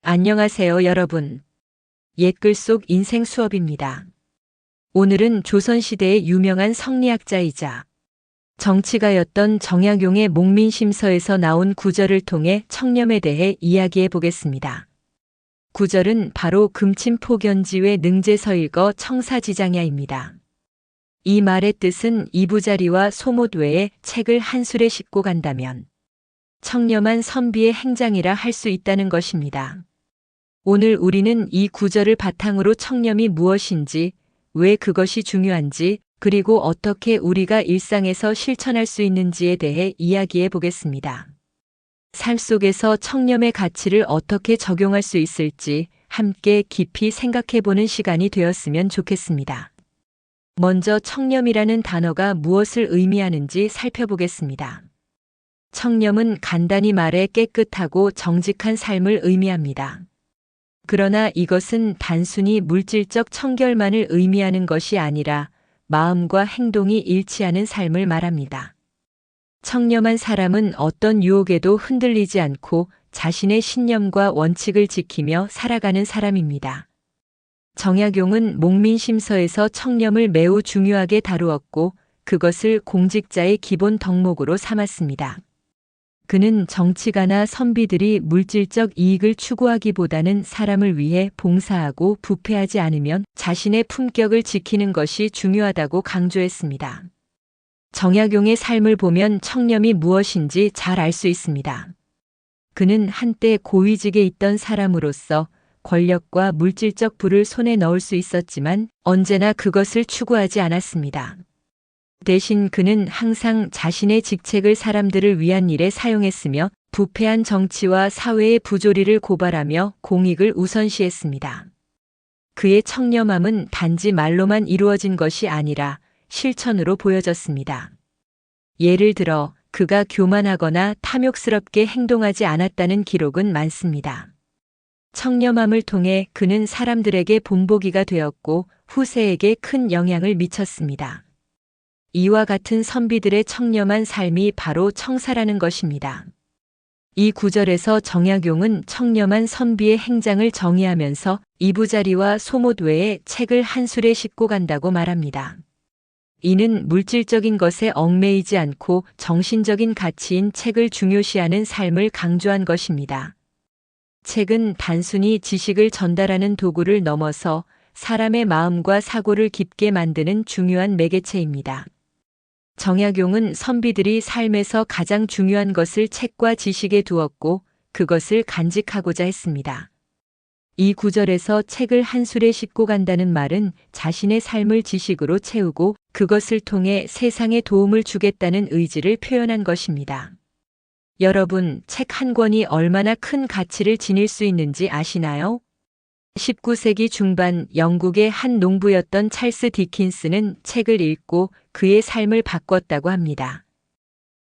안녕하세요, 여러분. 옛글 속 인생 수업입니다. 오늘은 조선시대의 유명한 성리학자이자 정치가였던 정약용의 목민심서에서 나온 구절을 통해 청렴에 대해 이야기해 보겠습니다. 구절은 바로 금침포견지외 능제서일거 청사지장야입니다. 이 말의 뜻은 이부자리와 소못 외에 책을 한 술에 싣고 간다면 청렴한 선비의 행장이라 할 수 있다는 것입니다. 오늘 우리는 이 구절을 바탕으로 청렴이 무엇인지, 왜 그것이 중요한지, 그리고 어떻게 우리가 일상에서 실천할 수 있는지에 대해 이야기해 보겠습니다. 삶 속에서 청렴의 가치를 어떻게 적용할 수 있을지 함께 깊이 생각해 보는 시간이 되었으면 좋겠습니다. 먼저 청렴이라는 단어가 무엇을 의미하는지 살펴보겠습니다. 청렴은 간단히 말해 깨끗하고 정직한 삶을 의미합니다. 그러나 이것은 단순히 물질적 청결만을 의미하는 것이 아니라 마음과 행동이 일치하는 삶을 말합니다. 청렴한 사람은 어떤 유혹에도 흔들리지 않고 자신의 신념과 원칙을 지키며 살아가는 사람입니다. 정약용은 목민심서에서 청렴을 매우 중요하게 다루었고 그것을 공직자의 기본 덕목으로 삼았습니다. 그는 정치가나 선비들이 물질적 이익을 추구하기보다는 사람을 위해 봉사하고 부패하지 않으면 자신의 품격을 지키는 것이 중요하다고 강조했습니다. 정약용의 삶을 보면 청렴이 무엇인지 잘 알 수 있습니다. 그는 한때 고위직에 있던 사람으로서 권력과 물질적 부를 손에 넣을 수 있었지만 언제나 그것을 추구하지 않았습니다. 대신 그는 항상 자신의 직책을 사람들을 위한 일에 사용했으며 부패한 정치와 사회의 부조리를 고발하며 공익을 우선시했습니다. 그의 청렴함은 단지 말로만 이루어진 것이 아니라 실천으로 보여졌습니다. 예를 들어 그가 교만하거나 탐욕스럽게 행동하지 않았다는 기록은 많습니다. 청렴함을 통해 그는 사람들에게 본보기가 되었고 후세에게 큰 영향을 미쳤습니다. 이와 같은 선비들의 청렴한 삶이 바로 청사라는 것입니다. 이 구절에서 정약용은 청렴한 선비의 행장을 정의하면서 이부자리와 소못 외에 책을 한 술에 싣고 간다고 말합니다. 이는 물질적인 것에 얽매이지 않고 정신적인 가치인 책을 중요시하는 삶을 강조한 것입니다. 책은 단순히 지식을 전달하는 도구를 넘어서 사람의 마음과 사고를 깊게 만드는 중요한 매개체입니다. 정약용은 선비들이 삶에서 가장 중요한 것을 책과 지식에 두었고 그것을 간직하고자 했습니다. 이 구절에서 책을 한 술에 싣고 간다는 말은 자신의 삶을 지식으로 채우고 그것을 통해 세상에 도움을 주겠다는 의지를 표현한 것입니다. 여러분, 책 한 권이 얼마나 큰 가치를 지닐 수 있는지 아시나요? 19세기 중반 영국의 한 농부였던 찰스 디킨스는 책을 읽고 그의 삶을 바꿨다고 합니다.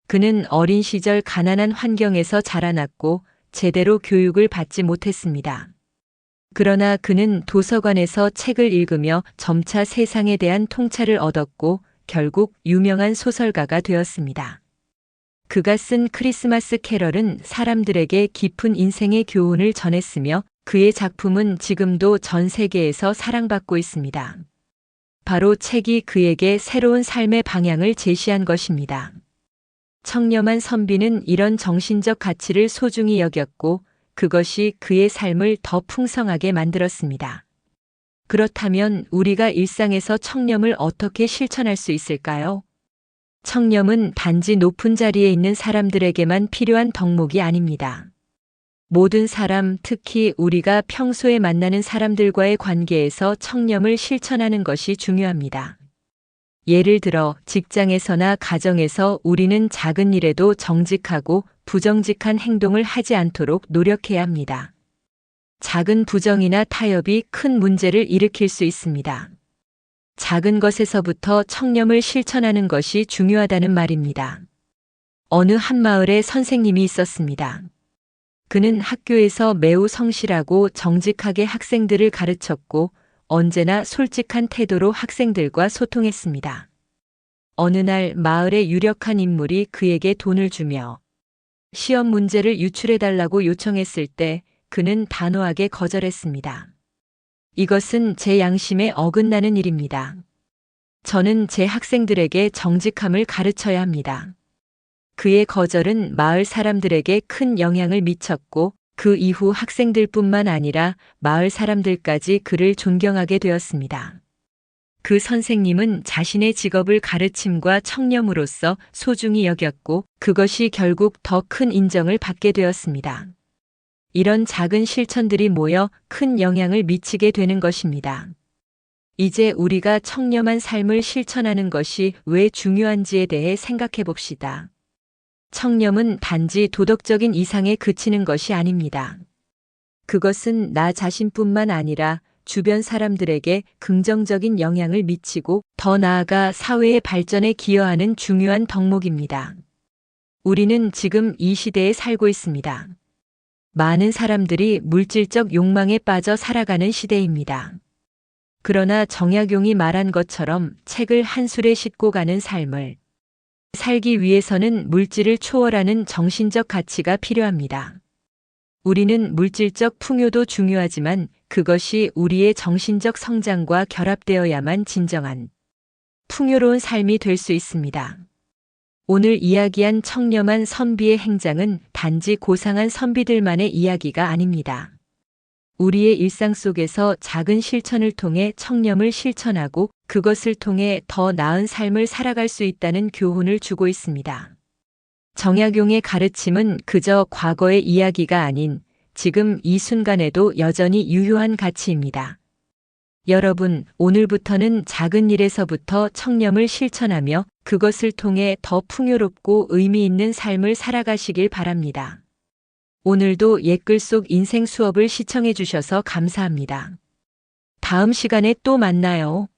그는 어린 시절 가난한 환경에서 자라났고 제대로 교육을 받지 못했습니다. 그러나 그는 도서관에서 책을 읽으며 점차 세상에 대한 통찰을 얻었고 결국 유명한 소설가가 되었습니다. 그가 쓴 크리스마스 캐럴은 사람들에게 깊은 인생의 교훈을 전했으며 그의 작품은 지금도 전 세계에서 사랑받고 있습니다. 바로 책이 그에게 새로운 삶의 방향을 제시한 것입니다. 청렴한 선비는 이런 정신적 가치를 소중히 여겼고 그것이 그의 삶을 더 풍성하게 만들었습니다. 그렇다면 우리가 일상에서 청렴을 어떻게 실천할 수 있을까요? 청렴은 단지 높은 자리에 있는 사람들에게만 필요한 덕목이 아닙니다. 모든 사람, 특히 우리가 평소에 만나는 사람들과의 관계에서 청렴을 실천하는 것이 중요합니다. 예를 들어 직장에서나 가정에서 우리는 작은 일에도 정직하고 부정직한 행동을 하지 않도록 노력해야 합니다. 작은 부정이나 타협이 큰 문제를 일으킬 수 있습니다. 작은 것에서부터 청렴을 실천하는 것이 중요하다는 말입니다. 어느 한 마을에 선생님이 있었습니다. 그는 학교에서 매우 성실하고 정직하게 학생들을 가르쳤고 언제나 솔직한 태도로 학생들과 소통했습니다. 어느 날 마을의 유력한 인물이 그에게 돈을 주며 시험 문제를 유출해달라고 요청했을 때 그는 단호하게 거절했습니다. 이것은 제 양심에 어긋나는 일입니다. 저는 제 학생들에게 정직함을 가르쳐야 합니다. 그의 거절은 마을 사람들에게 큰 영향을 미쳤고 그 이후 학생들뿐만 아니라 마을 사람들까지 그를 존경하게 되었습니다. 그 선생님은 자신의 직업을 가르침과 청렴으로써 소중히 여겼고 그것이 결국 더 큰 인정을 받게 되었습니다. 이런 작은 실천들이 모여 큰 영향을 미치게 되는 것입니다. 이제 우리가 청렴한 삶을 실천하는 것이 왜 중요한지에 대해 생각해 봅시다. 청렴은 단지 도덕적인 이상에 그치는 것이 아닙니다. 그것은 나 자신뿐만 아니라 주변 사람들에게 긍정적인 영향을 미치고 더 나아가 사회의 발전에 기여하는 중요한 덕목입니다. 우리는 지금 이 시대에 살고 있습니다. 많은 사람들이 물질적 욕망에 빠져 살아가는 시대입니다. 그러나 정약용이 말한 것처럼 책을 한 술에 싣고 가는 삶을 살기 위해서는 물질을 초월하는 정신적 가치가 필요합니다. 우리는 물질적 풍요도 중요하지만 그것이 우리의 정신적 성장과 결합되어야만 진정한 풍요로운 삶이 될 수 있습니다. 오늘 이야기한 청렴한 선비의 행장은 단지 고상한 선비들만의 이야기가 아닙니다. 우리의 일상 속에서 작은 실천을 통해 청렴을 실천하고 그것을 통해 더 나은 삶을 살아갈 수 있다는 교훈을 주고 있습니다. 정약용의 가르침은 그저 과거의 이야기가 아닌 지금 이 순간에도 여전히 유효한 가치입니다. 여러분, 오늘부터는 작은 일에서부터 청렴을 실천하며 그것을 통해 더 풍요롭고 의미 있는 삶을 살아가시길 바랍니다. 오늘도 옛글 속 인생 수업을 시청해 주셔서 감사합니다. 다음 시간에 또 만나요.